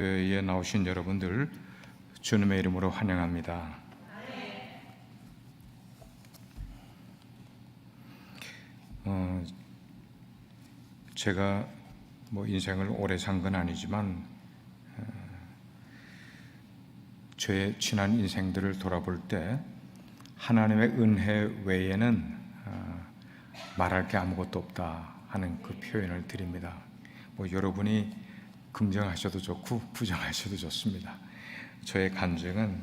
교회에 나오신 여러분들 주님의 이름으로 환영합니다. 제가 인생을 오래 산 건 아니지만 저의 지난 인생들을 돌아볼 때 하나님의 은혜 외에는 말할 게 아무것도 없다 하는 그 표현을 드립니다. 여러분이 긍정하셔도 좋고 부정하셔도 좋습니다. 저의 간증은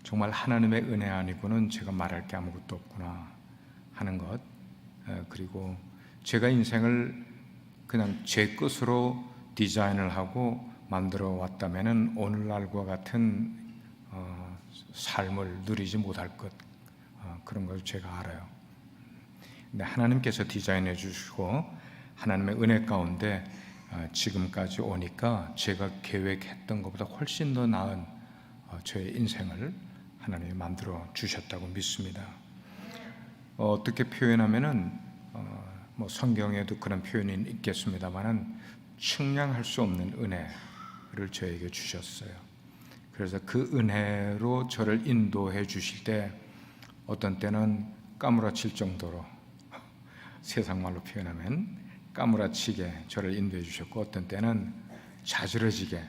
정말 하나님의 은혜 아니고는 제가 말할 게 아무것도 없구나 하는 것, 그리고 제가 인생을 그냥 제 것으로 디자인을 하고 만들어 왔다면 오늘날과 같은 삶을 누리지 못할 것, 그런 걸 제가 알아요. 근데 하나님께서 디자인해 주시고 하나님의 은혜 가운데 지금까지 오니까 제가 계획했던 것보다 훨씬 더 나은 저의 인생을 하나님이 만들어 주셨다고 믿습니다. 어떻게 표현하면은 성경에도 그런 표현이 있겠습니다만은 측량할 수 없는 은혜를 저에게 주셨어요. 그래서 그 은혜로 저를 인도해 주실 때 어떤 때는 까무라칠 정도로, 세상 말로 표현하면 까무라치게 저를 인도해 주셨고, 어떤 때는 자지러지게,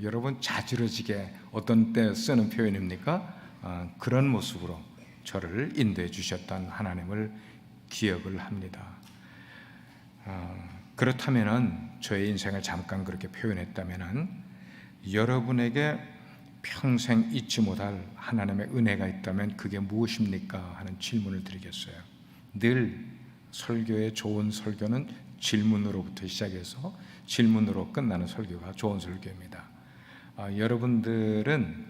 여러분 자지러지게 어떤 때 쓰는 표현입니까? 그런 모습으로 저를 인도해 주셨던 하나님을 기억을 합니다. 그렇다면은 저의 인생을 잠깐 그렇게 표현했다면은 여러분에게 평생 잊지 못할 하나님의 은혜가 있다면 그게 무엇입니까? 하는 질문을 드리겠어요. 늘 설교의 좋은 설교는 질문으로부터 시작해서 질문으로 끝나는 설교가 좋은 설교입니다. 여러분들은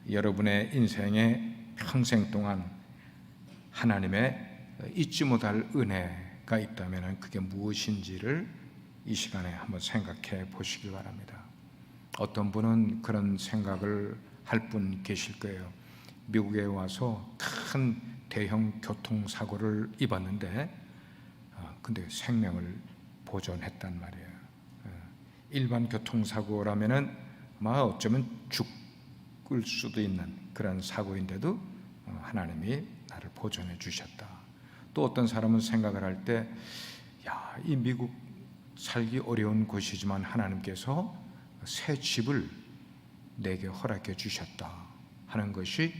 여러분의 인생의 평생 동안 하나님의 잊지 못할 은혜가 있다면 그게 무엇인지를 이 시간에 한번 생각해 보시기 바랍니다. 어떤 분은 그런 생각을 할 분 계실 거예요. 미국에 와서 큰 대형 교통사고를 입었는데 근데 생명을 보존했단 말이에요. 일반 교통사고라면은 어쩌면 죽을 수도 있는 그런 사고인데도 하나님이 나를 보존해 주셨다. 또 어떤 사람은 생각을 할 때, 이 미국 살기 어려운 곳이지만 하나님께서 새 집을 내게 허락해 주셨다 하는 것이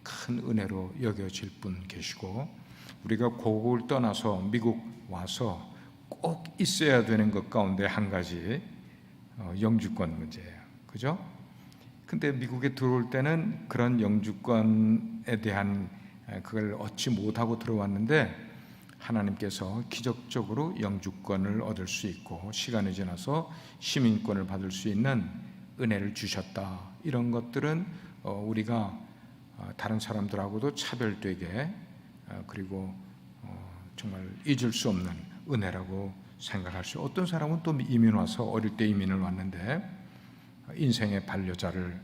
큰 은혜로 여겨질 분 계시고, 우리가 고국을 떠나서 미국 와서 꼭 있어야 되는 것 가운데 한 가지 영주권 문제예요. 그죠? 근데 미국에 들어올 때는 그런 영주권에 대한 그걸 얻지 못하고 들어왔는데 하나님께서 기적적으로 영주권을 얻을 수 있고 시간이 지나서 시민권을 받을 수 있는 은혜를 주셨다. 이런 것들은 우리가 다른 사람들하고도 차별되게, 그리고 정말 잊을 수 없는 은혜라고 생각할 수. 어떤 사람은 또 이민 와서 어릴 때 이민을 왔는데 인생의 반려자를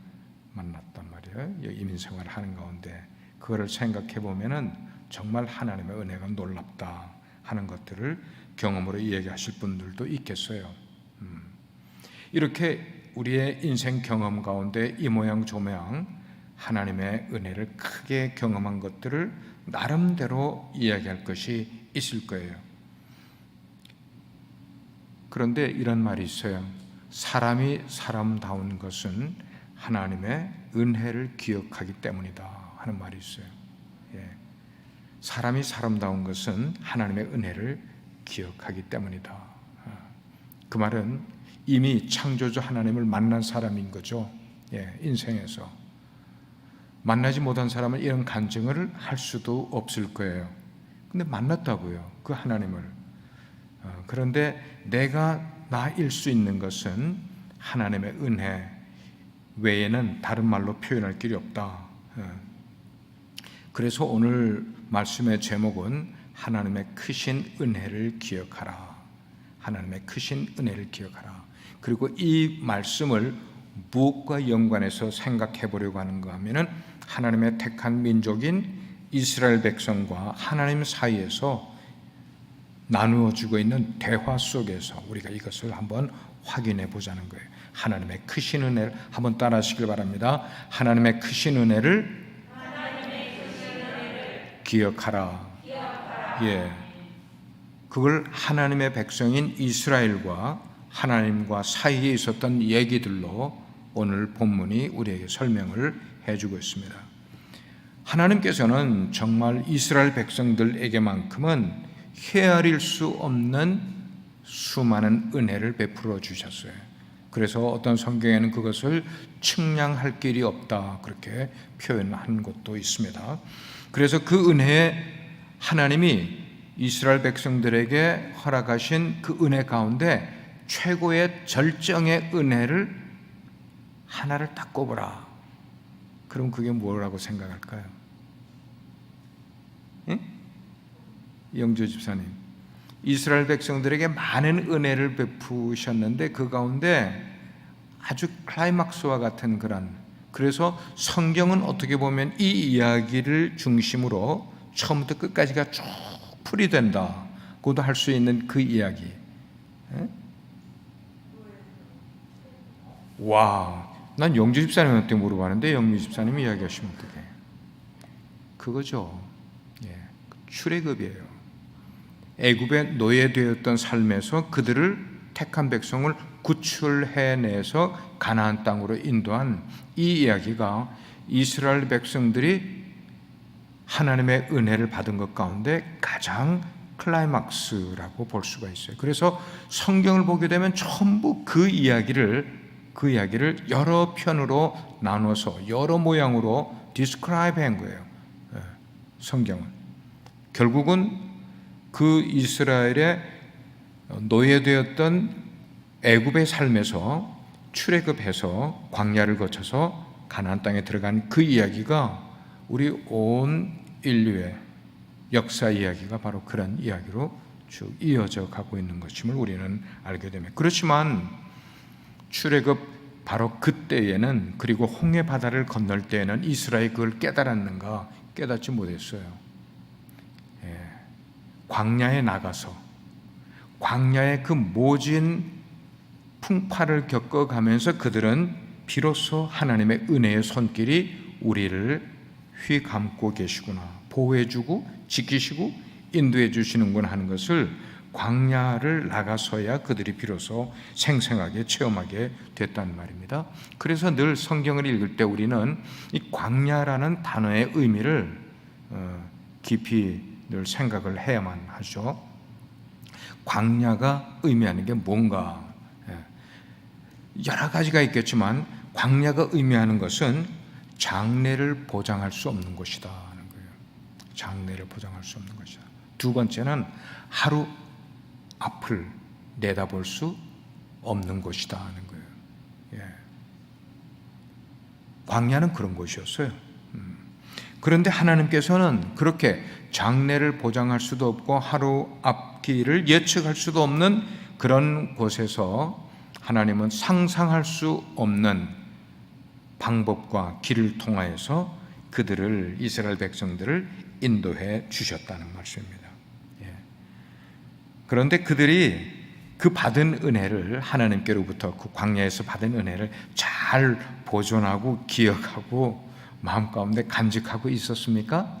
만났단 말이에요. 이민 생활을 하는 가운데 그거를 생각해 보면은 정말 하나님의 은혜가 놀랍다 하는 것들을 경험으로 이야기하실 분들도 있겠어요. 이렇게 우리의 인생 경험 가운데 이 모양 저 모양 하나님의 은혜를 크게 경험한 것들을 나름대로 이야기할 것이 있을 거예요. 그런데 이런 말이 있어요. 사람이 사람다운 것은 하나님의 은혜를 기억하기 때문이다 하는 말이 있어요. 사람이 사람다운 것은 하나님의 은혜를 기억하기 때문이다. 그 말은 이미 창조주 하나님을 만난 사람인 거죠. 인생에서 만나지 못한 사람은 이런 간증을 할 수도 없을 거예요. 근데 만났다고요, 그 하나님을. 그런데 내가 나일 수 있는 것은 하나님의 은혜 외에는 다른 말로 표현할 길이 없다. 그래서 오늘 말씀의 제목은 하나님의 크신 은혜를 기억하라. 하나님의 크신 은혜를 기억하라. 그리고 이 말씀을 무엇과 연관해서 생각해 보려고 하는가 하면은 하나님의 택한 민족인 이스라엘 백성과 하나님 사이에서 나누어지고 있는 대화 속에서 우리가 이것을 한번 확인해 보자는 거예요. 하나님의 크신 은혜를 한번 따라 하시길 바랍니다. 하나님의 크신 은혜를 기억하라. 예. 그걸 하나님의 백성인 이스라엘과 하나님과 사이에 있었던 얘기들로 오늘 본문이 우리에게 설명을 해주고 있습니다. 하나님께서는 정말 이스라엘 백성들에게만큼은 헤아릴 수 없는 수많은 은혜를 베풀어 주셨어요. 그래서 어떤 성경에는 그것을 측량할 길이 없다 그렇게 표현한 것도 있습니다. 그래서 그 은혜에 하나님이 이스라엘 백성들에게 허락하신 그 은혜 가운데 최고의 절정의 은혜를 하나를 딱 꼽으라. 그럼 그게 뭐라고 생각할까요? 예? 영조 집사님, 이스라엘 백성들에게 많은 은혜를 베푸셨는데 그 가운데 아주 클라이막스와 같은 그래서 성경은 어떻게 보면 이 이야기를 중심으로 처음부터 끝까지가 쭉 풀이된다고도 할 수 있는 그 이야기. 예? 와, 난 영주 집사님한테 물어봤는데 영주 집사님이 이야기하시면 어떡해? 그거죠. 예, 출애굽이에요. 애굽에 노예되었던 삶에서 그들을 택한 백성을 구출해내서 가나안 땅으로 인도한 이 이야기가 이스라엘 백성들이 하나님의 은혜를 받은 것 가운데 가장 클라이막스라고 볼 수가 있어요. 그래서 성경을 보게 되면 전부 그 이야기를 여러 편으로 나눠서 여러 모양으로 디스크라이브 한 거예요. 성경은 결국은 그 이스라엘의 노예되었던 애굽의 삶에서 출애굽해서 광야를 거쳐서 가나안 땅에 들어간 그 이야기가 우리 온 인류의 역사 이야기가 바로 그런 이야기로 쭉 이어져 가고 있는 것임을 우리는 알게 됩니다. 그렇지만 출애굽 바로 그때에는, 그리고 홍해 바다를 건널 때에는 이스라엘이 그걸 깨달았는가? 깨닫지 못했어요. 광야에 나가서 광야의 그 모진 풍파를 겪어가면서 그들은 비로소 하나님의 은혜의 손길이 우리를 휘감고 계시구나, 보호해주고 지키시고 인도해 주시는구나 하는 것을 광야를 나가서야 그들이 비로소 생생하게 체험하게 됐단 말입니다. 그래서 늘 성경을 읽을 때 우리는 이 광야라는 단어의 의미를 깊이 늘 생각을 해야만 하죠. 광야가 의미하는 게 뭔가? 여러 가지가 있겠지만 광야가 의미하는 것은 장래를 보장할 수 없는 곳이다 하는 거예요. 장래를 보장할 수 없는 것이다. 두 번째는 하루 앞을 내다볼 수 없는 곳이다 하는 거예요. 광야는 그런 곳이었어요. 그런데 하나님께서는 그렇게 장래를 보장할 수도 없고 하루 앞길을 예측할 수도 없는 그런 곳에서 하나님은 상상할 수 없는 방법과 길을 통하여서 그들을, 이스라엘 백성들을 인도해 주셨다는 말씀입니다. 그런데 그들이 그 받은 은혜를, 하나님께로부터 그 광야에서 받은 은혜를 잘 보존하고 기억하고 마음 가운데 간직하고 있었습니까?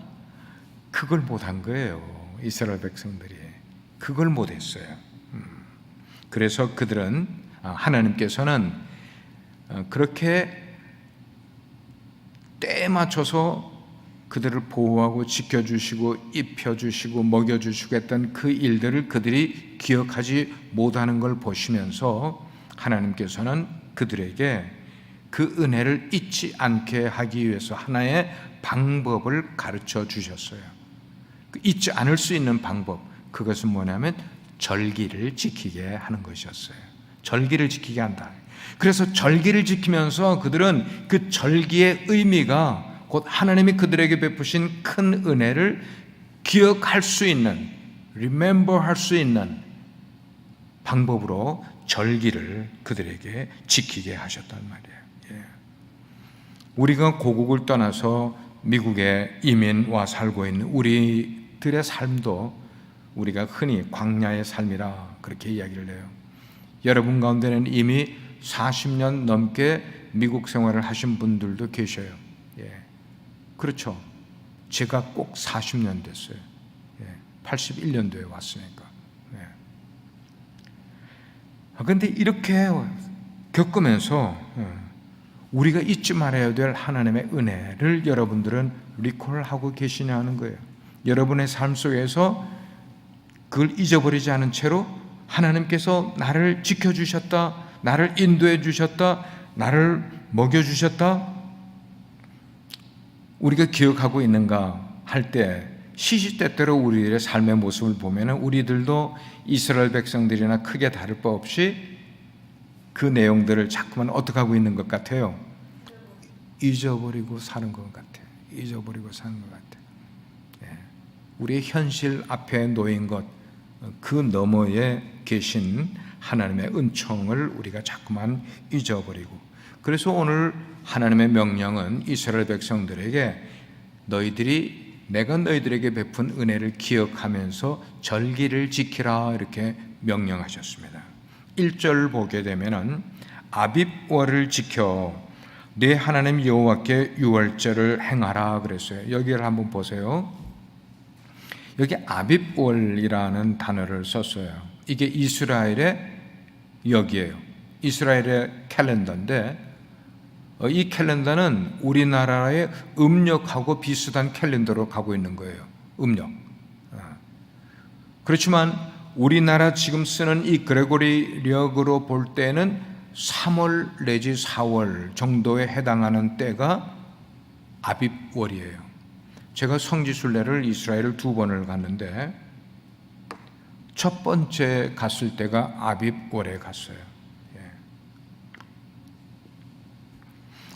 그걸 못한 거예요. 이스라엘 백성들이 그걸 못했어요. 그래서 그들은, 하나님께서는 그렇게 때에 맞춰서 그들을 보호하고 지켜주시고 입혀주시고 먹여주시고 했던 그 일들을 그들이 기억하지 못하는 걸 보시면서 하나님께서는 그들에게 그 은혜를 잊지 않게 하기 위해서 하나의 방법을 가르쳐 주셨어요. 잊지 않을 수 있는 방법, 그것은 뭐냐면 절기를 지키게 하는 것이었어요. 절기를 지키게 한다. 그래서 절기를 지키면서 그들은 그 절기의 의미가 곧 하나님이 그들에게 베푸신 큰 은혜를 기억할 수 있는, remember 할 수 있는 방법으로 절기를 그들에게 지키게 하셨단 말이에요. 우리가 고국을 떠나서 미국에 이민 와 살고 있는 우리들의 삶도 우리가 흔히 광야의 삶이라 그렇게 이야기를 해요. 여러분 가운데는 이미 40년 넘게 미국 생활을 하신 분들도 계셔요. 예. 그렇죠. 제가 꼭 40년 됐어요. 예. 81년도에 왔으니까. 예. 그런데 이렇게 겪으면서 우리가 잊지 말아야 될 하나님의 은혜를 여러분들은 리콜하고 계시냐는 거예요. 여러분의 삶 속에서 그걸 잊어버리지 않은 채로 하나님께서 나를 지켜주셨다, 나를 인도해 주셨다, 나를 먹여주셨다, 우리가 기억하고 있는가 할 때 시시때때로 우리들의 삶의 모습을 보면 우리들도 이스라엘 백성들이나 크게 다를 바 없이 그 내용들을 자꾸만 어떻게 하고 있는 것 같아요? 잊어버리고 사는 것 같아요. 잊어버리고 사는 것 같아요. 예. 우리의 현실 앞에 놓인 것, 그 너머에 계신 하나님의 은총을 우리가 자꾸만 잊어버리고, 그래서 오늘 하나님의 명령은 이스라엘 백성들에게 내가 너희들에게 베푼 은혜를 기억하면서 절기를 지키라 이렇게 명령하셨습니다. 1절 보게 되면은 아빕월을 지켜 내 하나님 여호와께 유월절을 행하라 그랬어요. 여기를 한번 보세요. 여기 아빕월이라는 단어를 썼어요. 이게 이스라엘의 역이에요. 이스라엘의 캘린더인데 이 캘린더는 우리나라의 음력하고 비슷한 캘린더로 가고 있는 거예요. 음력. 그렇지만 우리나라 지금 쓰는 이 그레고리력으로 볼 때는 3월 내지 4월 정도에 해당하는 때가 아빕월이에요. 제가 성지순례를 이스라엘을 2번을 갔는데 첫 번째 갔을 때가 아빕월에 갔어요.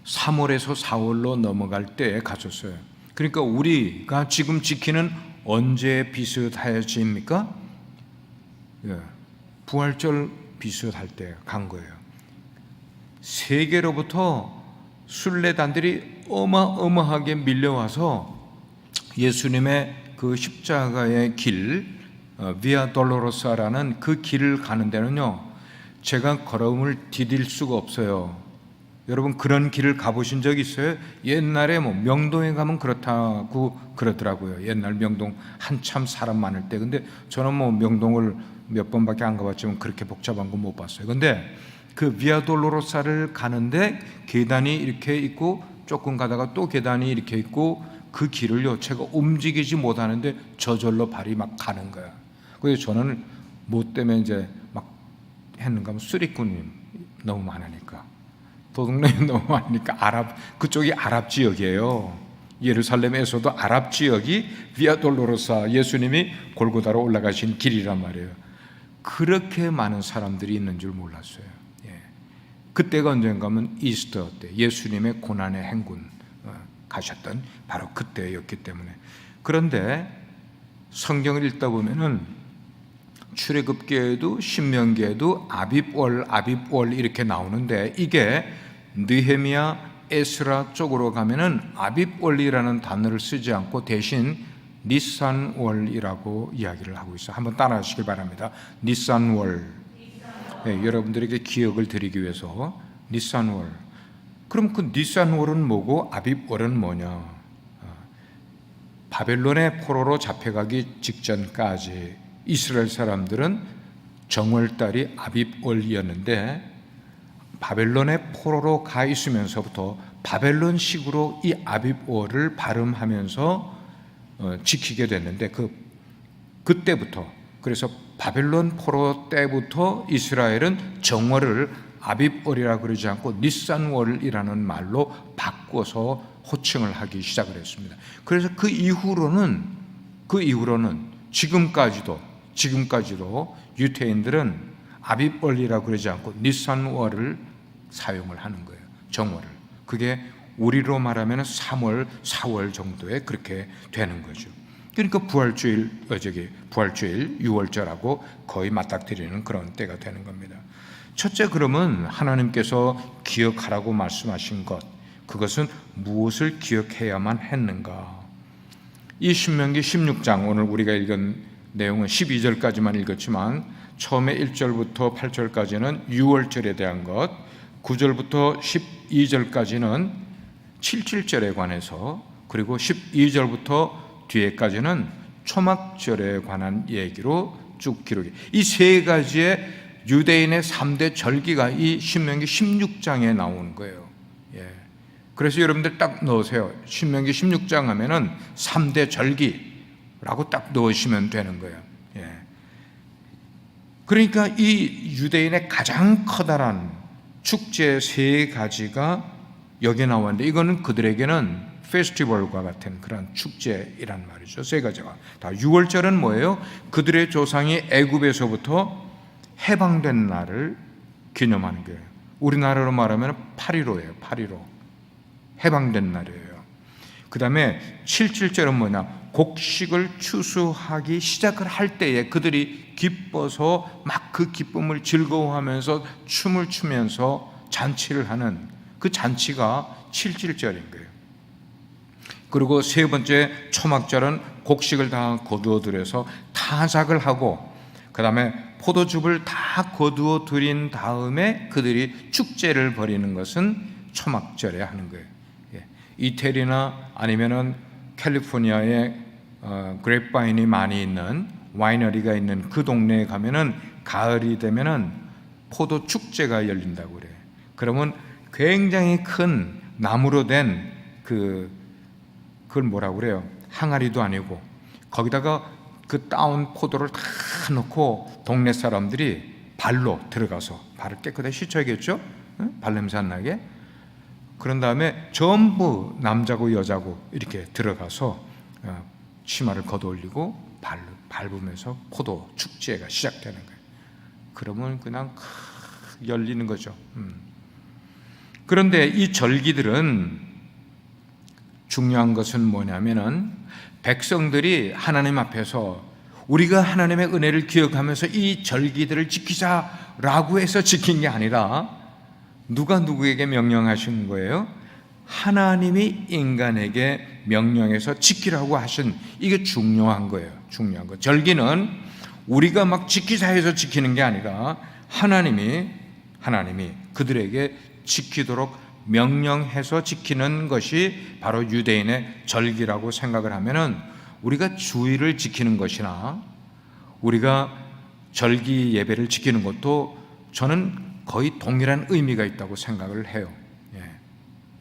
3월에서 4월로 넘어갈 때에 갔었어요. 그러니까 우리가 지금 지키는 언제 비슷해집니까? 부활절 비슷할 때 간 거예요. 세계로부터 순례단들이 어마어마하게 밀려와서 예수님의 그 십자가의 길, 비아 돌로로사라는 그 길을 가는 데는요, 제가 걸음을 디딜 수가 없어요. 여러분 그런 길을 가보신 적 있어요? 옛날에 명동에 가면 그렇다고 그러더라고요. 옛날 명동 한참 사람 많을 때. 근데 저는 명동을 몇 번밖에 안 가봤지만 그렇게 복잡한 거 못 봤어요. 근데 그 비아 돌로로사를 가는데 계단이 이렇게 있고 조금 가다가 또 계단이 이렇게 있고 그 길을요 제가 움직이지 못하는데 저절로 발이 막 가는 거야. 그래서 저는 뭐 때문에 이제 막 했는가 하면 수리꾼이 너무 많으니까, 도둑놈이 너무 많으니까 그쪽이 아랍 지역이에요. 예루살렘에서도 아랍 지역이 비아 돌로로사, 예수님이 골고다로 올라가신 길이란 말이에요. 그렇게 많은 사람들이 있는 줄 몰랐어요. 그때가 언젠가 하면 이스터 때 예수님의 고난의 행군 가셨던 바로 그때였기 때문에. 그런데 성경을 읽다 보면은 출애굽기에도 신명기에도 아빕월 이렇게 나오는데 이게 느헤미야, 에스라 쪽으로 가면은 아빕월이라는 단어를 쓰지 않고 대신 니산월이라고 이야기를 하고 있어요. 한번 따라하시길 바랍니다. 니산월. 여러분들에게 기억을 드리기 위해서 니산월. 그럼 그 니산월은 뭐고 아빕월은 뭐냐? 바벨론의 포로로 잡혀가기 직전까지 이스라엘 사람들은 정월달이 아빕월이었는데 바벨론의 포로로 가 있으면서부터 바벨론식으로 이 아빕월을 발음하면서 지키게 됐는데 그때부터, 그래서 바벨론 포로 때부터 이스라엘은 정월을 아빕월이라 그러지 않고 니산월이라는 말로 바꿔서 호칭을 하기 시작을 했습니다. 그래서 그 이후로는 지금까지도 유태인들은 아빕월이라 그러지 않고 니산월을 사용을 하는 거예요. 정월을. 그게 우리로 말하면 3월, 4월 정도에 그렇게 되는 거죠. 그러니까 부활주일, 유월절하고 거의 맞닥뜨리는 그런 때가 되는 겁니다. 첫째, 그러면 하나님께서 기억하라고 말씀하신 것, 그것은 무엇을 기억해야만 했는가? 이 신명기 16장, 오늘 우리가 읽은 내용은 12절까지만 읽었지만 처음에 1절부터 8절까지는 유월절에 대한 것, 9절부터 12절까지는 칠칠절에 관해서, 그리고 12절부터 뒤에까지는 초막절에 관한 얘기로 쭉 기록이, 이 세 가지의 유대인의 3대 절기가 이 신명기 16장에 나오는 거예요. 예. 그래서 여러분들 딱 넣으세요. 신명기 16장 하면은 3대 절기라고 딱 넣으시면 되는 거예요. 예. 그러니까 이 유대인의 가장 커다란 축제 세 가지가 여기 나왔는데, 이거는 그들에게는 페스티벌과 같은 그런 축제이란 말이죠. 세 가지가 다. 유월절은 뭐예요? 그들의 조상이 애굽에서부터 해방된 날을 기념하는 거예요. 우리나라로 말하면 8.15예요. 8.15 해방된 날이에요. 그 다음에 7.7절은 뭐냐? 곡식을 추수하기 시작을 할 때에 그들이 기뻐서 막 그 기쁨을 즐거워하면서 춤을 추면서 잔치를 하는 그 잔치가 7.7절인 거예요. 그리고 세 번째 초막절은 곡식을 다 거두어 들여서 타작을 하고, 그 다음에 포도즙을 다 거두어 들인 다음에 그들이 축제를 벌이는 것은 초막절에 하는 거예요. 예. 이태리나 아니면은 캘리포니아에 그레이프바인이 많이 있는 와이너리가 있는 그 동네에 가면은 가을이 되면은 포도 축제가 열린다고 그래요. 그러면 굉장히 큰 나무로 된 그걸 뭐라고 그래요? 항아리도 아니고 거기다가 그 따온 포도를 다 넣고 동네 사람들이 발로 들어가서 발을 깨끗하게 씻어야겠죠? 발냄새 안 나게. 그런 다음에 전부 남자고 여자고 이렇게 들어가서 치마를 걷어올리고 밟으면서 포도 축제가 시작되는 거예요. 그러면 그냥 열리는 거죠. 그런데 이 절기들은 중요한 것은 뭐냐면은 백성들이 하나님 앞에서 우리가 하나님의 은혜를 기억하면서 이 절기들을 지키자라고 해서 지킨 게 아니라 누가 누구에게 명령하신 거예요? 하나님이 인간에게 명령해서 지키라고 하신, 이게 중요한 거예요. 중요한 거. 절기는 우리가 막 지키자 해서 지키는 게 아니라 하나님이 그들에게 지키도록 명령해서 지키는 것이 바로 유대인의 절기라고 생각을 하면은, 우리가 주일을 지키는 것이나 우리가 절기 예배를 지키는 것도 저는 거의 동일한 의미가 있다고 생각을 해요. 예.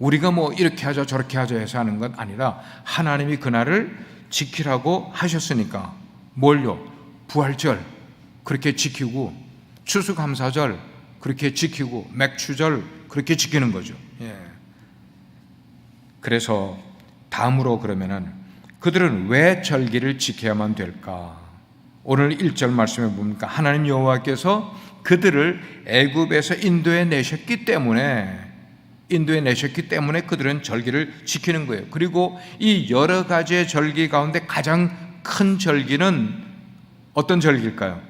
우리가 뭐 이렇게 하자 저렇게 하자 해서 하는 건 아니라 하나님이 그날을 지키라고 하셨으니까, 뭘요? 부활절 그렇게 지키고, 추수감사절 그렇게 지키고, 맥추절 그렇게 지키는 거죠. 예. 그래서 다음으로 그러면은 그들은 왜 절기를 지켜야만 될까? 오늘 1절 말씀에 보니까 하나님 여호와께서 그들을 애굽에서 인도해 내셨기 때문에 그들은 절기를 지키는 거예요. 그리고 이 여러 가지의 절기 가운데 가장 큰 절기는 어떤 절기일까요?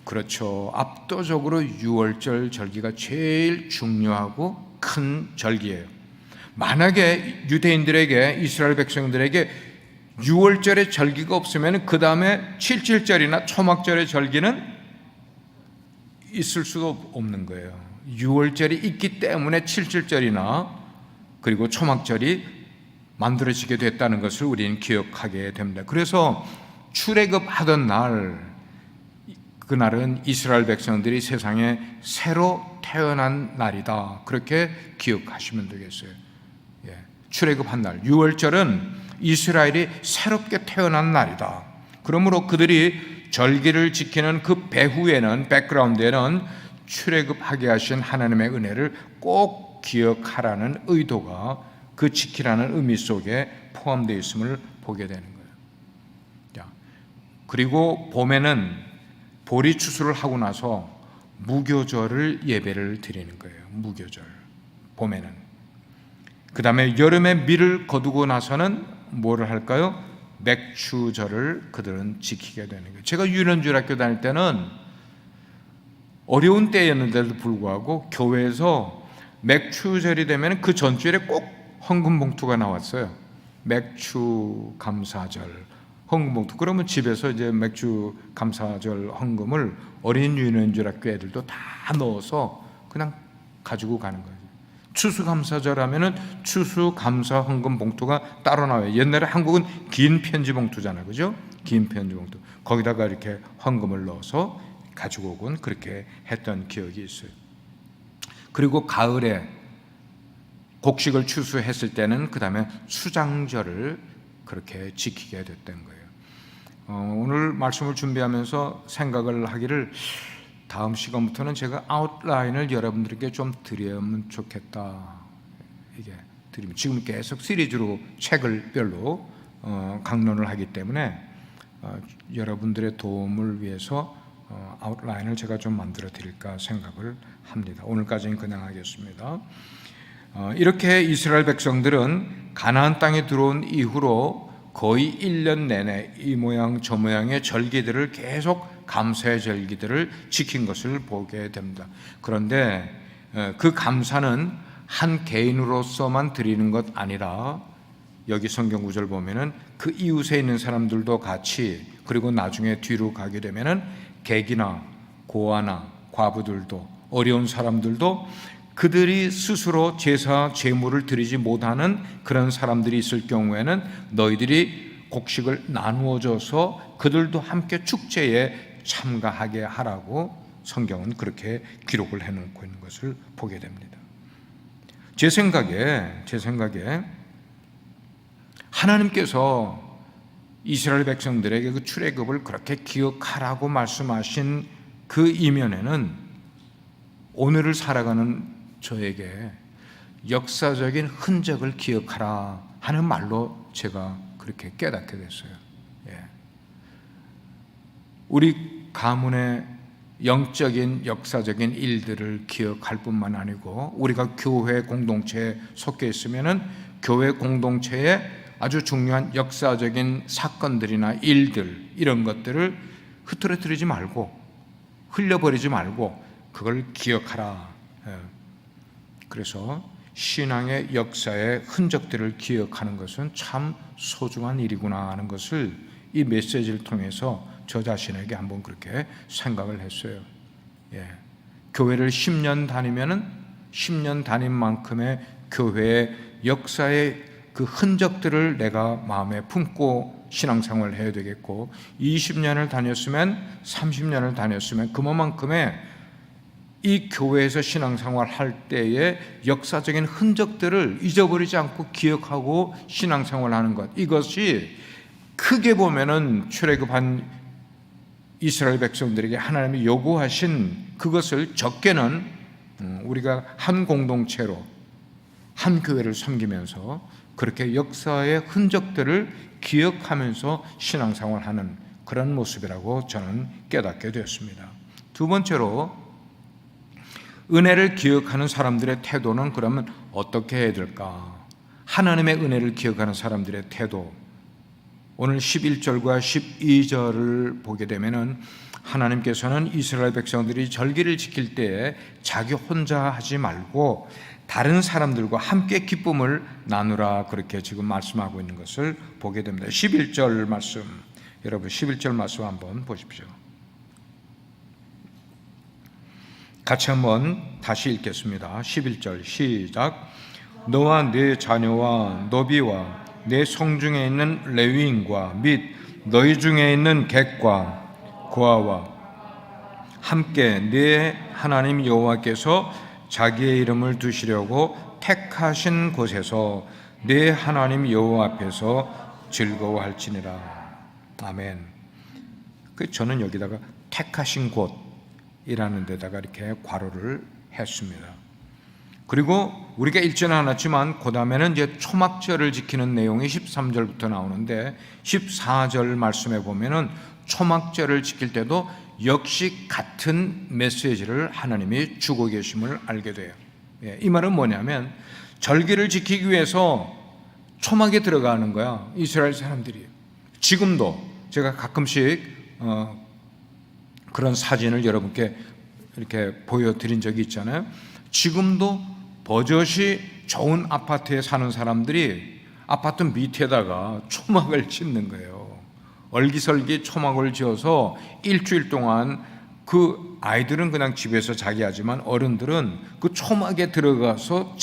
그렇죠. 압도적으로 유월절 절기가 제일 중요하고 큰 절기예요. 만약에 유대인들에게, 이스라엘 백성들에게 유월절의 절기가 없으면 그 다음에 7.7절이나 초막절의 절기는 있을 수가 없는 거예요. 유월절이 있기 때문에 7.7절이나 그리고 초막절이 만들어지게 됐다는 것을 우리는 기억하게 됩니다. 그래서 출애굽하던 날, 그날은 이스라엘 백성들이 세상에 새로 태어난 날이다, 그렇게 기억하시면 되겠어요. 예. 출애굽한 날, 유월절은 이스라엘이 새롭게 태어난 날이다. 그러므로 그들이 절기를 지키는 그 배후에는, 백그라운드에는 출애굽하게 하신 하나님의 은혜를 꼭 기억하라는 의도가 그 지키라는 의미 속에 포함되어 있음을 보게 되는 거예요. 그리고 봄에는 보리 추수를 하고 나서 무교절을 예배를 드리는 거예요. 무교절, 봄에는. 그 다음에 여름에 밀을 거두고 나서는 뭐를 할까요? 맥추절을 그들은 지키게 되는 거예요. 제가 유년주일학교 다닐 때는 어려운 때였는데도 불구하고 교회에서 맥추절이 되면 그 전주일에 꼭 헌금 봉투가 나왔어요. 맥추 감사절, 헌금 봉투. 그러면 집에서 이제 맥주 감사절 헌금을 어린 유년주일학교 애들도 다 넣어서 그냥 가지고 가는 거예요. 추수감사절 하면은 추수감사 헌금 봉투가 따로 나와요. 옛날에 한국은 긴 편지 봉투잖아요, 그죠? 긴 편지 봉투. 거기다가 이렇게 헌금을 넣어서 가지고 오곤 그렇게 했던 기억이 있어요. 그리고 가을에 곡식을 추수했을 때는 그 다음에 수장절을 그렇게 지키게 됐던 거예요. 오늘 말씀을 준비하면서 생각을 하기를, 다음 시간부터는 제가 아웃라인을 여러분들에게 좀 드리면 좋겠다. 이게 드리면 지금 계속 시리즈로 책을 별로 강론을 하기 때문에 여러분들의 도움을 위해서 아웃라인을 제가 좀 만들어 드릴까 생각을 합니다. 오늘까지는 그냥 하겠습니다. 이렇게 이스라엘 백성들은 가나안 땅에 들어온 이후로 거의 1년 내내 이 모양 저 모양의 절기들을 계속 감사의 절기들을 지킨 것을 보게 됩니다. 그런데 그 감사는 한 개인으로서만 드리는 것 아니라 여기 성경 구절 보면은 그 이웃에 있는 사람들도 같이, 그리고 나중에 뒤로 가게 되면은 객이나 고아나 과부들도, 어려운 사람들도, 그들이 스스로 제사 제물을 드리지 못하는 그런 사람들이 있을 경우에는 너희들이 곡식을 나누어 줘서 그들도 함께 축제에 참가하게 하라고 성경은 그렇게 기록을 해놓고 있는 것을 보게 됩니다. 제 생각에 하나님께서 이스라엘 백성들에게 그 출애굽을 그렇게 기억하라고 말씀하신 그 이면에는 오늘을 살아가는 저에게 역사적인 흔적을 기억하라 하는 말로 제가 그렇게 깨닫게 됐어요. 우리 가문의 영적인 역사적인 일들을 기억할 뿐만 아니고, 우리가 교회 공동체에 속해 있으면은 교회 공동체에 아주 중요한 역사적인 사건들이나 일들, 이런 것들을 흐트러뜨리지 말고 흘려버리지 말고 그걸 기억하라. 그래서 신앙의 역사의 흔적들을 기억하는 것은 참 소중한 일이구나 하는 것을 이 메시지를 통해서 저 자신에게 한번 그렇게 생각을 했어요. 교회를 10년 다니면은 10년 다닌 만큼의 교회의 역사의 그 흔적들을 내가 마음에 품고 신앙생활을 해야 되겠고, 20년을 다녔으면 30년을 다녔으면 그만큼의 이 교회에서 신앙생활 할 때의 역사적인 흔적들을 잊어버리지 않고 기억하고 신앙생활하는 것, 이것이 크게 보면은 출애굽한 이스라엘 백성들에게 하나님이 요구하신 그것을, 적게는 우리가 한 공동체로 한 교회를 섬기면서 그렇게 역사의 흔적들을 기억하면서 신앙생활하는 그런 모습이라고 저는 깨닫게 되었습니다. 두 번째로, 은혜를 기억하는 사람들의 태도는 그러면 어떻게 해야 될까? 하나님의 은혜를 기억하는 사람들의 태도, 오늘 11절과 12절을 보게 되면은 하나님께서는 이스라엘 백성들이 절기를 지킬 때에 자기 혼자 하지 말고 다른 사람들과 함께 기쁨을 나누라, 그렇게 지금 말씀하고 있는 것을 보게 됩니다. 11절 말씀, 여러분 11절 말씀 한번 보십시오. 같이 한번 다시 읽겠습니다. 11절 시작. 너와 네 자녀와 너비와 내 성중에 있는 레위인과 및 너희 중에 있는 객과 고아와 함께 네 하나님 여호와께서 자기의 이름을 두시려고 택하신 곳에서 네 하나님 여호와 앞에서 즐거워할지니라. 아멘. 저는 여기다가 택하신 곳이라는 데다가 이렇게 괄호를 했습니다. 그리고 우리가 읽지는 않았지만 그 다음에는 이제 초막절을 지키는 내용이 13절부터 나오는데, 14절 말씀에 보면은 초막절을 지킬 때도 역시 같은 메시지를 하나님이 주고 계심을 알게 돼요. 이 말은 뭐냐면, 절기를 지키기 위해서 초막에 들어가는 거야, 이스라엘 사람들이. 지금도 제가 가끔씩 그런 사진을 여러분께 이렇게 보여드린 적이 있잖아요. 지금도 버젓이 좋은 아파트에 사는 사람들이 아파트 밑에다가 초막을 짓는 거예요. 얼기설기 초막을 지어서 일주일 동안 그 아이들은 그냥 집에서 자기 하지만 어른들은 그 초막에 들어가서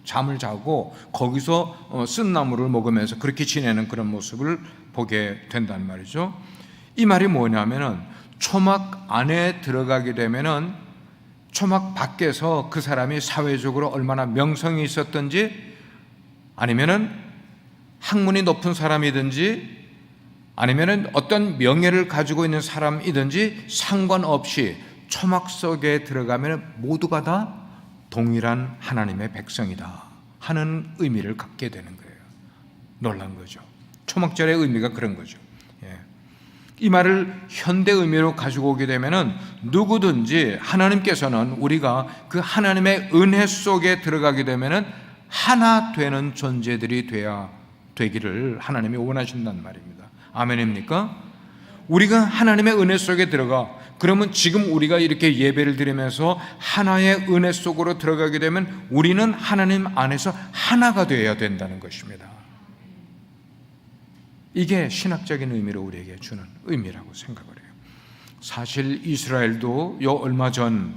잠을 자고 거기서 쓴나물을 먹으면서 그렇게 지내는 그런 모습을 보게 된단 말이죠. 이 말이 뭐냐면은 초막 안에 들어가게 되면은 초막 밖에서 그 사람이 사회적으로 얼마나 명성이 있었든지 아니면은 학문이 높은 사람이든지 아니면은 어떤 명예를 가지고 있는 사람이든지 상관없이 초막 속에 들어가면 모두가 다 동일한 하나님의 백성이다 하는 의미를 갖게 되는 거예요. 놀란 거죠. 초막절의 의미가 그런 거죠. 이 말을 현대 의미로 가지고 오게 되면은 누구든지 하나님께서는 우리가 그 하나님의 은혜 속에 들어가게 되면은 하나 되는 존재들이 되기를 하나님이 원하신단 말입니다. 아멘입니까? 우리가 하나님의 은혜 속에 들어가, 그러면 지금 우리가 이렇게 예배를 드리면서 하나의 은혜 속으로 들어가게 되면 우리는 하나님 안에서 하나가 되어야 된다는 것입니다. 이게 신학적인 의미로 우리에게 주는 의미라고 생각을 해요. 사실 이스라엘도 얼마 전,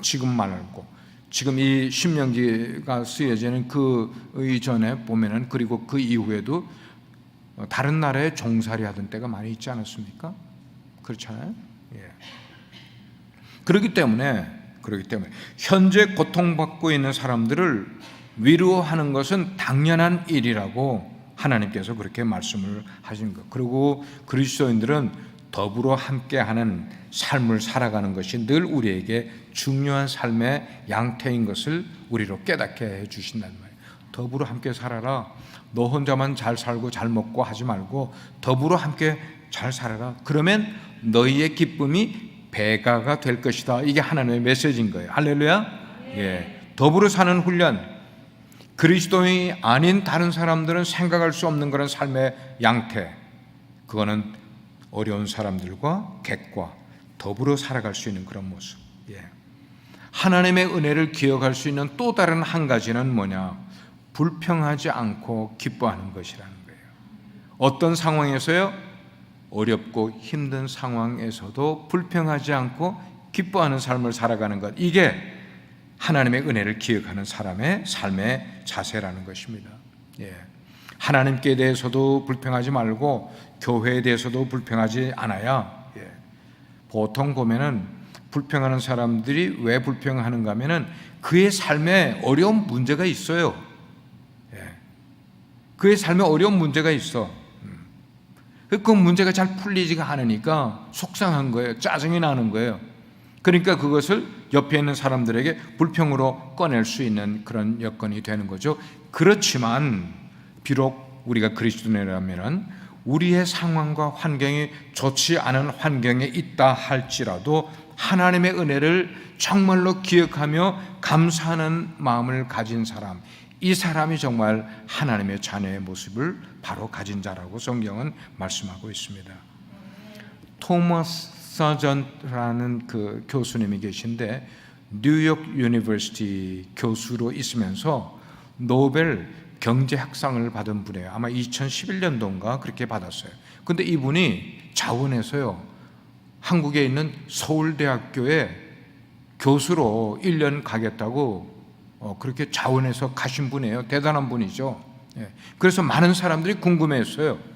지금 말고 지금 이 신명기가 쓰여지는 그 이전에 보면은, 그리고 그 이후에도 다른 나라에 종살이 하던 때가 많이 있지 않았습니까? 그렇잖아요. 그렇기 때문에 현재 고통받고 있는 사람들을 위로하는 것은 당연한 일이라고 하나님께서 그렇게 말씀을 하신 것. 그리고 그리스도인들은 더불어 함께하는 삶을 살아가는 것이 늘 우리에게 중요한 삶의 양태인 것을 우리로 깨닫게 해주신단 말이에요. 더불어 함께 살아라. 너 혼자만 잘 살고 잘 먹고 하지 말고 더불어 함께 잘 살아라. 그러면 너희의 기쁨이 배가가 될 것이다. 이게 하나님의 메시지인 거예요. 할렐루야. 더불어 사는 훈련. 그리스도인이 아닌 다른 사람들은 생각할 수 없는 그런 삶의 양태, 그거는 어려운 사람들과 객과 더불어 살아갈 수 있는 그런 모습. 하나님의 은혜를 기억할 수 있는 또 다른 한 가지는 뭐냐? 불평하지 않고 기뻐하는 것이라는 거예요. 어떤 상황에서요? 어렵고 힘든 상황에서도 불평하지 않고 기뻐하는 삶을 살아가는 것. 이게 하나님의 은혜를 기억하는 사람의 삶의 자세라는 것입니다. 하나님께 대해서도 불평하지 말고 교회에 대해서도 불평하지 않아야, 보통 보면은 불평하는 사람들이 왜 불평하는가 하면은 그의 삶에 어려운 문제가 있어요. 그의 삶에 어려운 문제가 있어. 그 문제가 잘 풀리지가 않으니까 속상한 거예요. 짜증이 나는 거예요. 그러니까 그것을 옆에 있는 사람들에게 불평으로 꺼낼 수 있는 그런 여건이 되는 거죠. 그렇지만 비록 우리가 그리스도인이라면 우리의 상황과 환경이 좋지 않은 환경에 있다 할지라도 하나님의 은혜를 정말로 기억하며 감사하는 마음을 가진 사람, 이 사람이 정말 하나님의 자녀의 모습을 바로 가진 자라고 성경은 말씀하고 있습니다. 토머스 서전라는 그 교수님이 계신데 뉴욕 유니버시티 교수로 있으면서 노벨 경제학상을 받은 분이에요. 아마 2011년도인가 그렇게 받았어요. 근데 이분이 자원해서요, 한국에 있는 서울대학교에 교수로 1년 가겠다고 그렇게 자원해서 가신 분이에요. 대단한 분이죠. 그래서 많은 사람들이 궁금해했어요.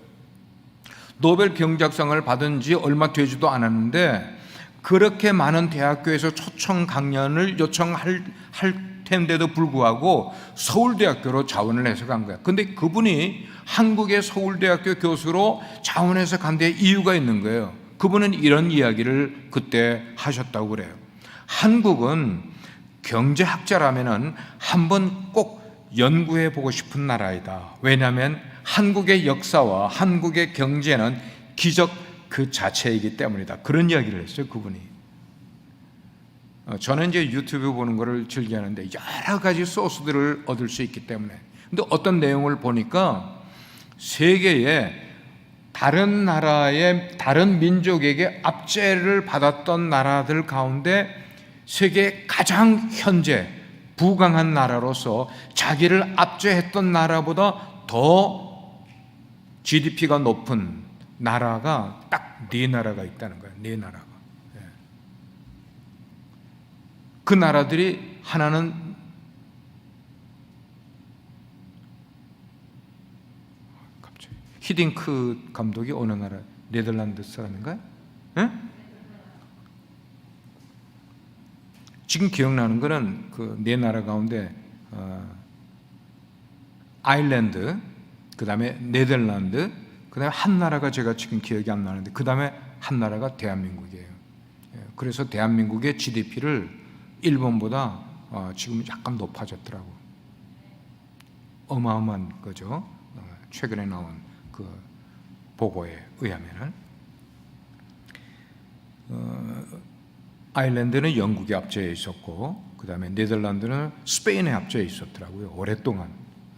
노벨 경제학상을 받은 지 얼마 되지도 않았는데 그렇게 많은 대학교에서 초청 강연을 요청할 텐데도 불구하고 서울대학교로 자원을 해서 간 거야. 근데 그분이 한국의 서울대학교 교수로 자원해서 간 데 이유가 있는 거예요. 그분은 이런 이야기를 그때 하셨다고 그래요. 한국은 경제학자라면은 한번 꼭 연구해 보고 싶은 나라이다. 왜냐하면 한국의 역사와 한국의 경제는 기적 그 자체이기 때문이다. 그런 이야기를 했어요, 그분이. 저는 이제 유튜브 보는 거를 즐겨하는데 여러 가지 소스들을 얻을 수 있기 때문에. 근데 어떤 내용을 보니까 세계의 다른 나라의 다른 민족에게 압제를 받았던 나라들 가운데 세계 가장 현재 부강한 나라로서 자기를 압제했던 나라보다 더 GDP가 높은, 나라가 딱 네 나라가 있다는 거예요. 네 나라가. 예. 그 나라들이 하나는 갑자기 히딩크 감독이 어느 나라? 네덜란드 사람인가요? 예? 지금 기억나는 거는 그 네 나라 가운데 아일랜드, 그 다음에 네덜란드, 그 다음에 한 나라가 제가 지금 기억이 안 나는데 그 다음에 한 나라가 대한민국이에요. 그래서 대한민국의 GDP를 일본보다 지금 약간 높아졌더라고. 어마어마한 거죠. 최근에 나온 그 보고에 의하면은 아일랜드는 영국에 앞져 있었고 그 다음에 네덜란드는 스페인에 앞져 있었더라고요. 오랫동안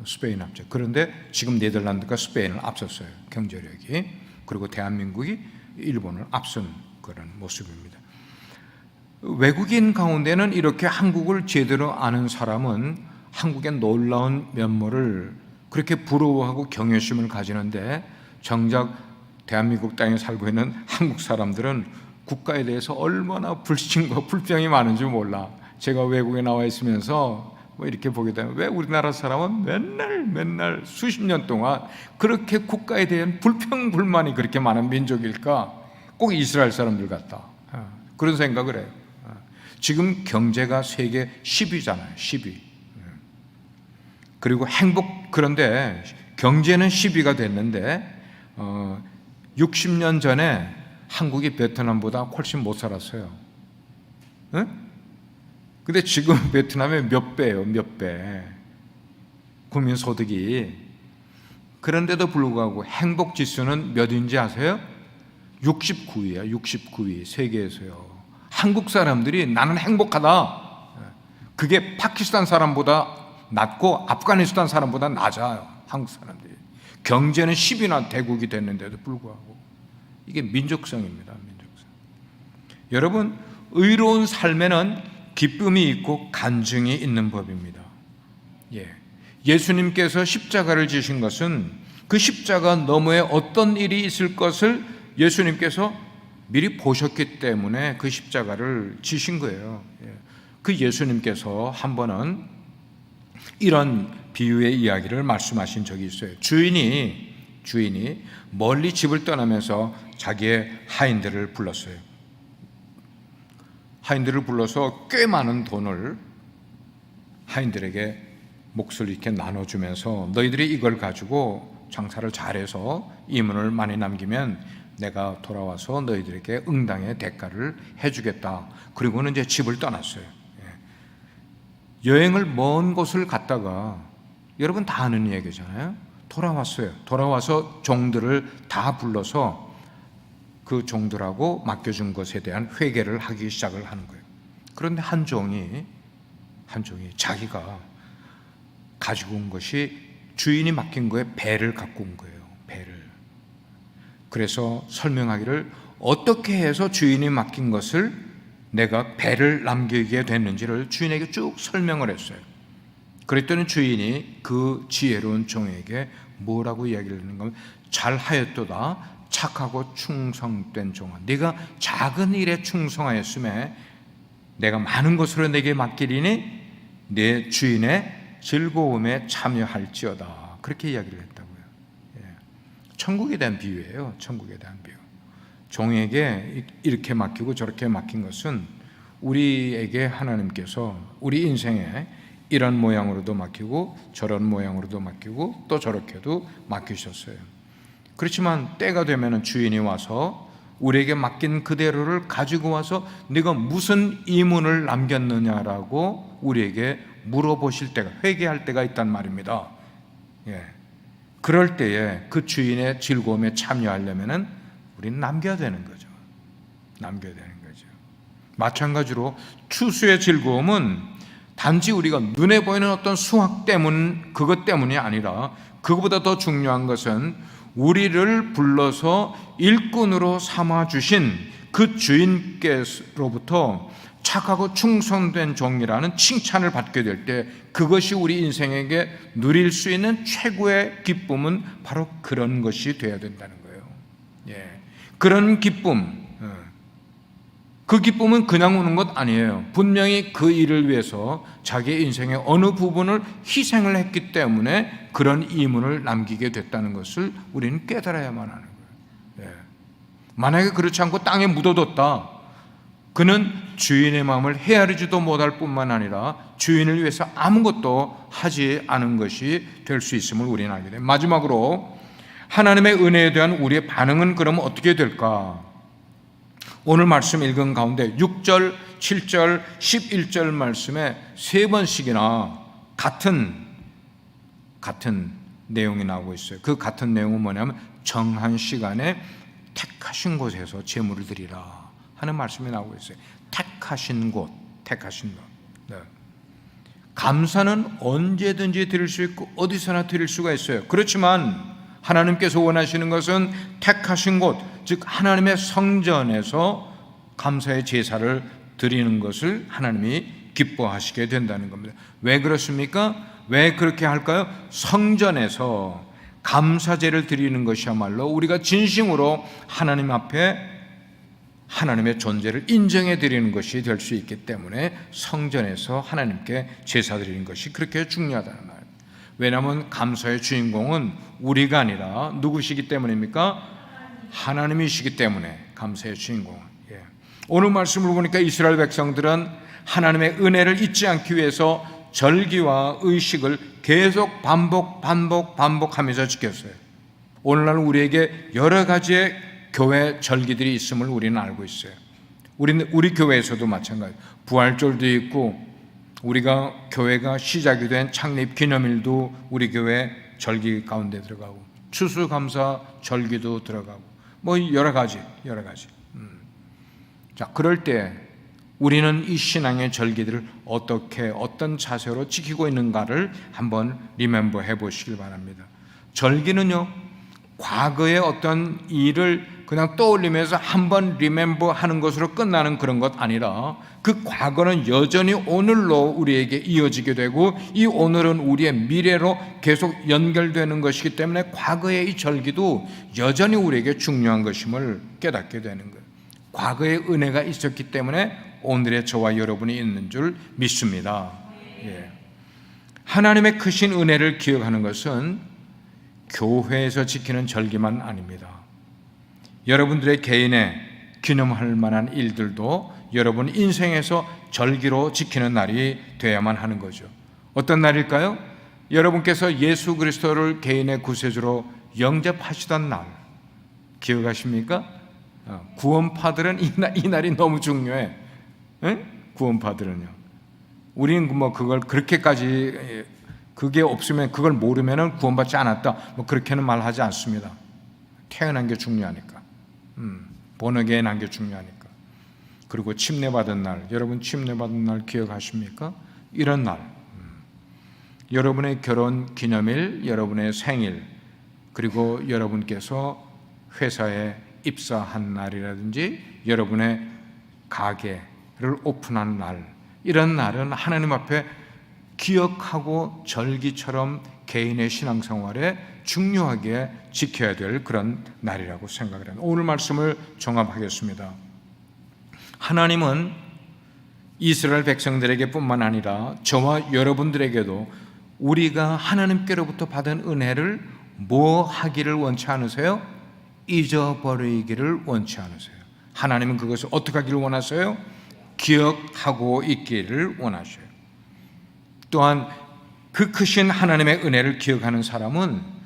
스페인 앞져. 그런데 지금 네덜란드가 스페인을 앞섰어요. 경제력이. 그리고 대한민국이 일본을 앞선 그런 모습입니다. 외국인 가운데는 이렇게 한국을 제대로 아는 사람은 한국의 놀라운 면모를 그렇게 부러워하고 경외심을 가지는데 정작 대한민국 땅에 살고 있는 한국 사람들은 국가에 대해서 얼마나 불신과 불평이 많은지 몰라. 제가 외국에 나와 있으면서 뭐 이렇게 보게 되면 왜 우리나라 사람은 맨날 수십 년 동안 그렇게 국가에 대한 불평 불만이 그렇게 많은 민족일까? 꼭 이스라엘 사람들 같다. 그런 생각을 해요. 지금 경제가 세계 10위잖아요. 10위. 그리고 그런데 경제는 10위가 됐는데 60년 전에 한국이 베트남보다 훨씬 못 살았어요. 근데 지금 베트남의 몇 배예요, 몇 배. 국민소득이. 그런데도 불구하고 행복지수는 몇인지 아세요? 69위야, 69위, 세계에서요. 한국 사람들이 나는 행복하다. 그게 파키스탄 사람보다 낮고 아프가니스탄 사람보다 낮아요, 한국 사람들이. 경제는 10위나 대국이 됐는데도 불구하고. 이게 민족성입니다, 민족성. 여러분, 의로운 삶에는 기쁨이 있고 간증이 있는 법입니다. 예수님께서 십자가를 지신 것은 그 십자가 너머에 어떤 일이 있을 것을 예수님께서 미리 보셨기 때문에 그 십자가를 지신 거예요. 그 예수님께서 한 번은 이런 비유의 이야기를 말씀하신 적이 있어요. 주인이 멀리 집을 떠나면서 자기의 하인들을 불렀어요. 하인들을 불러서 꽤 많은 돈을 하인들에게 몫을 이렇게 나눠주면서 너희들이 이걸 가지고 장사를 잘해서 이문을 많이 남기면 내가 돌아와서 너희들에게 응당의 대가를 해주겠다. 그리고는 이제 집을 떠났어요. 여행을 먼 곳을 갔다가 여러분 다 아는 얘기잖아요. 돌아왔어요. 돌아와서 종들을 다 불러서 그 종들하고 맡겨준 것에 대한 회개를 하기 시작을 하는 거예요. 그런데 한 종이 자기가 가지고 온 것이 주인이 맡긴 거에 배를 갖고 온 거예요. 배를. 그래서 설명하기를 어떻게 해서 주인이 맡긴 것을 내가 배를 남기게 됐는지를 주인에게 쭉 설명을 했어요. 그랬더니 주인이 그 지혜로운 종에게 뭐라고 이야기를 하는 거면 잘하였도다 착하고 충성된 종아, 네가 작은 일에 충성하였음에 내가 많은 것으로 내게 맡기리니 내 주인의 즐거움에 참여할지어다. 그렇게 이야기를 했다고요. 천국에 대한 비유예요. 천국에 대한 비유. 종에게 이렇게 맡기고 저렇게 맡긴 것은 우리에게 하나님께서 우리 인생에 이런 모양으로도 맡기고 저런 모양으로도 맡기고 또 저렇게도 맡기셨어요. 그렇지만 때가 되면 주인이 와서 우리에게 맡긴 그대로를 가지고 와서 네가 무슨 이문을 남겼느냐라고 우리에게 물어보실 때가, 회개할 때가 있단 말입니다. 그럴 때에 그 주인의 즐거움에 참여하려면 우리는 남겨야 되는 거죠. 남겨야 되는 거죠. 마찬가지로 추수의 즐거움은 단지 우리가 눈에 보이는 어떤 수확 때문, 그것 때문이 아니라 그것보다 더 중요한 것은 우리를 불러서 일꾼으로 삼아주신 그 주인께로부터 착하고 충성된 종이라는 칭찬을 받게 될 때 그것이 우리 인생에게 누릴 수 있는 최고의 기쁨은 바로 그런 것이 되어야 된다는 거예요. 그런 기쁨, 그 기쁨은 그냥 오는 것 아니에요. 분명히 그 일을 위해서 자기의 인생의 어느 부분을 희생을 했기 때문에 그런 이문을 남기게 됐다는 것을 우리는 깨달아야만 하는 거예요. 만약에 그렇지 않고 땅에 묻어뒀다, 그는 주인의 마음을 헤아리지도 못할 뿐만 아니라 주인을 위해서 아무것도 하지 않은 것이 될 수 있음을 우리는 알게 돼요. 마지막으로 하나님의 은혜에 대한 우리의 반응은 그럼 어떻게 될까? 오늘 말씀 읽은 가운데 6절, 7절, 11절 말씀에 세 번씩이나 같은 내용이 나오고 있어요. 그 같은 내용은 뭐냐면 정한 시간에 택하신 곳에서 제물을 드리라 하는 말씀이 나오고 있어요. 택하신 곳. 감사는 언제든지 드릴 수 있고 어디서나 드릴 수가 있어요. 그렇지만 하나님께서 원하시는 것은 택하신 곳, 즉 하나님의 성전에서 감사의 제사를 드리는 것을 하나님이 기뻐하시게 된다는 겁니다. 왜 그렇습니까? 왜 그렇게 할까요? 성전에서 감사제를 드리는 것이야말로 우리가 진심으로 하나님 앞에 하나님의 존재를 인정해 드리는 것이 될 수 있기 때문에 성전에서 하나님께 제사 드리는 것이 그렇게 중요하다는 말입니다. 왜냐하면 감사의 주인공은 우리가 아니라 누구시기 때문입니까? 하나님이시기 때문에 감사의 주인공은. 오늘 말씀을 보니까 이스라엘 백성들은 하나님의 은혜를 잊지 않기 위해서 절기와 의식을 계속 반복하면서 지켰어요. 오늘날 우리에게 여러 가지의 교회 절기들이 있음을 우리는 알고 있어요. 우리 교회에서도 마찬가지. 부활절도 있고 우리가 교회가 시작이 된 창립 기념일도 우리 교회 절기 가운데 들어가고 추수감사 절기도 들어가고 뭐 여러 가지. 자, 그럴 때 우리는 이 신앙의 절기들을 어떤 자세로 지키고 있는가를 한번 리멤버 해보시길 바랍니다. 절기는요, 과거의 어떤 일을 그냥 떠올리면서 한번 리멤버 하는 것으로 끝나는 그런 것 아니라 그 과거는 여전히 오늘로 우리에게 이어지게 되고 이 오늘은 우리의 미래로 계속 연결되는 것이기 때문에 과거의 이 절기도 여전히 우리에게 중요한 것임을 깨닫게 되는 거예요. 과거의 은혜가 있었기 때문에 오늘의 저와 여러분이 있는 줄 믿습니다. 하나님의 크신 은혜를 기억하는 것은 교회에서 지키는 절기만 아닙니다. 여러분들의 개인의 기념할 만한 일들도 여러분 인생에서 절기로 지키는 날이 되어야만 하는 거죠. 어떤 날일까요? 여러분께서 예수 그리스도를 개인의 구세주로 영접하시던 날 기억하십니까? 구원파들은 이 날이 너무 중요해. 구원파들은요. 우리는 뭐 그걸 그렇게까지 그게 없으면 그걸 모르면은 구원받지 않았다. 뭐 그렇게는 말하지 않습니다. 태어난 게 중요하니까. 본어게난 게 중요하니까. 그리고 침례받은 날, 여러분 침례받은 날 기억하십니까? 이런 날, 여러분의 결혼 기념일, 여러분의 생일, 그리고 여러분께서 회사에 입사한 날이라든지 여러분의 가게를 오픈한 날, 이런 날은 하나님 앞에 기억하고 절기처럼 개인의 신앙생활에 중요하게 지켜야 될 그런 날이라고 생각을 합니다. 오늘 말씀을 종합하겠습니다. 하나님은 이스라엘 백성들에게 뿐만 아니라 저와 여러분들에게도 우리가 하나님께로부터 받은 은혜를 뭐 하기를 원치 않으세요? 잊어버리기를 원치 않으세요. 하나님은 그것을 어떻게 하기를 원하세요? 기억하고 있기를 원하셔요. 또한 그 크신 하나님의 은혜를 기억하는 사람은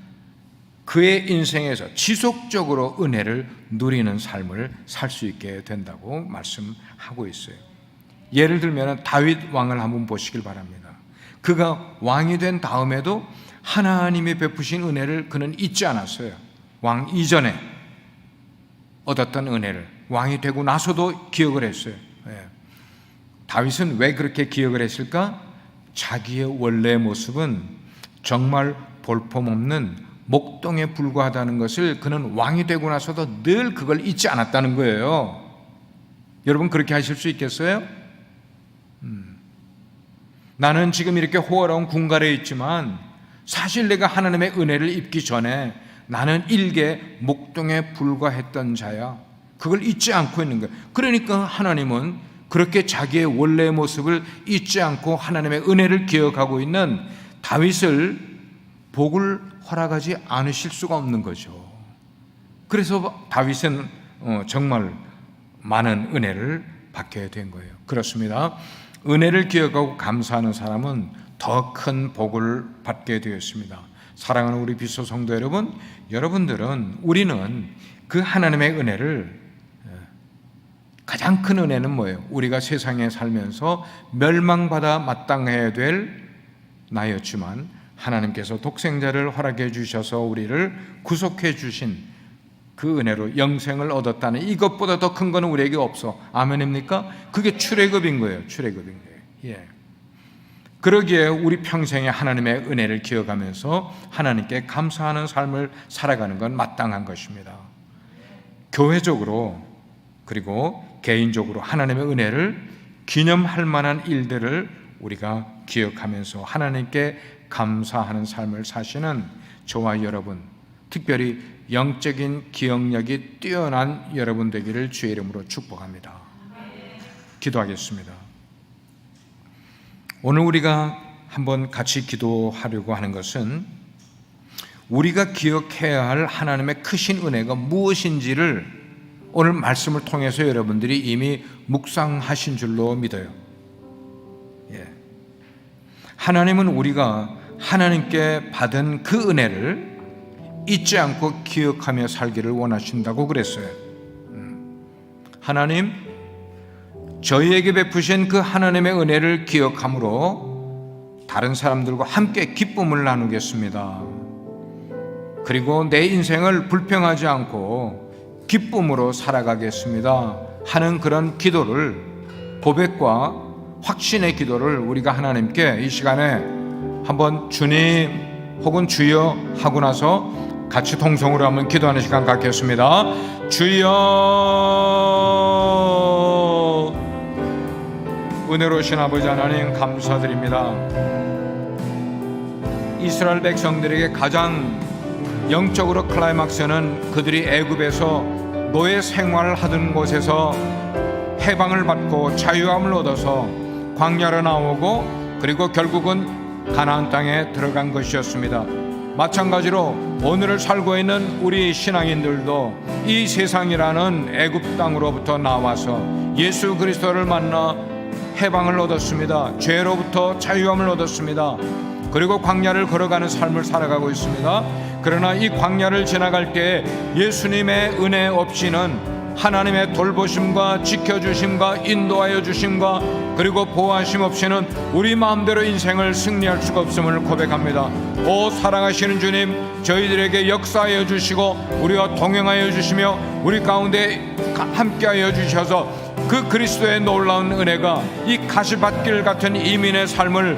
그의 인생에서 지속적으로 은혜를 누리는 삶을 살 수 있게 된다고 말씀하고 있어요. 예를 들면 다윗 왕을 한번 보시길 바랍니다. 그가 왕이 된 다음에도 하나님이 베푸신 은혜를 그는 잊지 않았어요. 왕 이전에 얻었던 은혜를 왕이 되고 나서도 기억을 했어요. 다윗은 왜 그렇게 기억을 했을까? 자기의 원래 모습은 정말 볼품없는 목동에 불과하다는 것을 그는 왕이 되고 나서도 늘 그걸 잊지 않았다는 거예요. 여러분 그렇게 하실 수 있겠어요? 나는 지금 이렇게 호화로운 궁궐에 있지만 사실 내가 하나님의 은혜를 입기 전에 나는 일개 목동에 불과했던 자야. 그걸 잊지 않고 있는 거예요. 그러니까 하나님은 그렇게 자기의 원래의 모습을 잊지 않고 하나님의 은혜를 기억하고 있는 다윗을 복을 허락하지 않으실 수가 없는 거죠. 그래서 다윗은 정말 많은 은혜를 받게 된 거예요. 그렇습니다. 은혜를 기억하고 감사하는 사람은 더 큰 복을 받게 되었습니다. 사랑하는 우리 비소 성도 여러분, 우리는 그 하나님의 은혜를, 가장 큰 은혜는 뭐예요? 우리가 세상에 살면서 멸망받아 마땅해야 될 나였지만 하나님께서 독생자를 허락해 주셔서 우리를 구속해 주신 그 은혜로 영생을 얻었다는, 이것보다 더 큰 거는 우리에게 없어. 아멘입니까? 그게 출애굽인 거예요. 출애굽인 거예요. 예. 그러기에 우리 평생에 하나님의 은혜를 기억하면서 하나님께 감사하는 삶을 살아가는 건 마땅한 것입니다. 교회적으로 그리고 개인적으로 하나님의 은혜를 기념할 만한 일들을 우리가 기억하면서 하나님께 감사하는 삶을 사시는 저와 여러분, 특별히 영적인 기억력이 뛰어난 여러분 되기를 주의 이름으로 축복합니다. 기도하겠습니다. 오늘 우리가 한번 같이 기도하려고 하는 것은 우리가 기억해야 할 하나님의 크신 은혜가 무엇인지를 오늘 말씀을 통해서 여러분들이 이미 묵상하신 줄로 믿어요. 예. 하나님은 우리가 하나님께 받은 그 은혜를 잊지 않고 기억하며 살기를 원하신다고 그랬어요. 하나님, 저희에게 베푸신 그 하나님의 은혜를 기억함으로 다른 사람들과 함께 기쁨을 나누겠습니다. 그리고 내 인생을 불평하지 않고 기쁨으로 살아가겠습니다 하는 그런 기도를, 고백과 확신의 기도를 우리가 하나님께 이 시간에 한번 주님 혹은 주여 하고 나서 같이 통성으로 한번 기도하는 시간 갖겠습니다. 주여, 은혜로우신 아버지 하나님 감사드립니다. 이스라엘 백성들에게 가장 영적으로 클라이막스는 그들이 애굽에서 노예 생활을 하던 곳에서 해방을 받고 자유함을 얻어서 광야로 나오고 그리고 결국은 가나안 땅에 들어간 것이었습니다. 마찬가지로 오늘을 살고 있는 우리 신앙인들도 이 세상이라는 애굽 땅으로부터 나와서 예수 그리스도를 만나 해방을 얻었습니다. 죄로부터 자유함을 얻었습니다. 그리고 광야를 걸어가는 삶을 살아가고 있습니다. 그러나 이 광야를 지나갈 때 예수님의 은혜 없이는 하나님의 돌보심과 지켜주심과 인도하여 주심과 그리고 보호하심 없이는 우리 마음대로 인생을 승리할 수가 없음을 고백합니다. 오 사랑하시는 주님, 저희들에게 역사하여 주시고 우리와 동행하여 주시며 우리 가운데 함께하여 주셔서 그 그리스도의 놀라운 은혜가 이 가시밭길 같은 이민의 삶을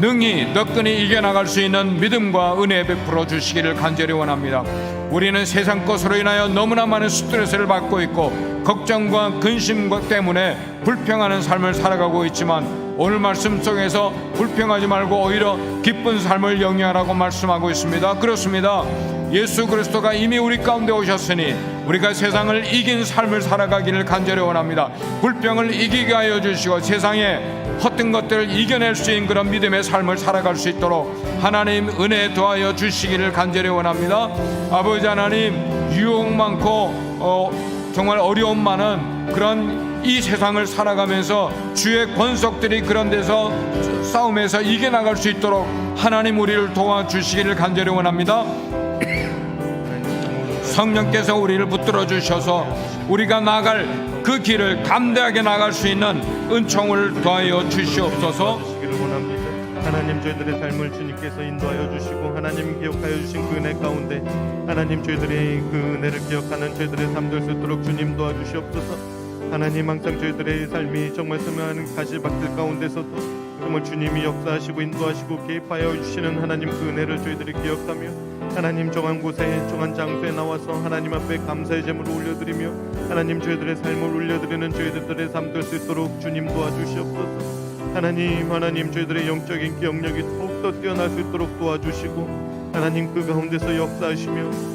능히 너끈히 이겨나갈 수 있는 믿음과 은혜 베풀어 주시기를 간절히 원합니다. 우리는 세상 것으로 인하여 너무나 많은 스트레스를 받고 있고 걱정과 근심 때문에 불평하는 삶을 살아가고 있지만 오늘 말씀 속에서 불평하지 말고 오히려 기쁜 삶을 영위하라고 말씀하고 있습니다. 그렇습니다. 예수 그리스도가 이미 우리 가운데 오셨으니 우리가 세상을 이긴 삶을 살아가기를 간절히 원합니다. 불평을 이기게 하여 주시고 세상에 헛된 것들을 이겨낼 수 있는 그런 믿음의 삶을 살아갈 수 있도록 하나님 은혜 더하여 주시기를 간절히 원합니다. 아버지 하나님, 유혹 많고 정말 어려움 많은 그런 이 세상을 살아가면서 주의 권속들이 그런 데서 싸움에서 이겨나갈 수 있도록 하나님 우리를 도와주시기를 간절히 원합니다. 성령께서 우리를 붙들어 주셔서 우리가 나갈 그 길을 담대하게 나갈 수 있는 은총을 더하여 주시옵소서. 하나님 저희들의 삶을 주님께서 인도하여 주시고 하나님 기억하여 주신 그 은혜 가운데 하나님 저희들의 그 은혜를 기억하는 저희들의 삶 될 수 있도록 주님 도와주시옵소서. 하나님 항상 저희들의 삶이 정말 스며하는 가시밭길 가운데서도 정말 주님이 역사하시고 인도하시고 개입하여 주시는 하나님 그 은혜를 저희들이 기억하며 하나님 정한 곳에 정한 장소에 나와서 하나님 앞에 감사의 제물을 올려드리며 하나님 저희들의 삶을 올려드리는 저희들의 삶 될 수 있도록 주님 도와주시옵소서. 하나님 저희들의 영적인 기억력이 더욱더 뛰어날 수 있도록 도와주시고 하나님 그 가운데서 역사하시며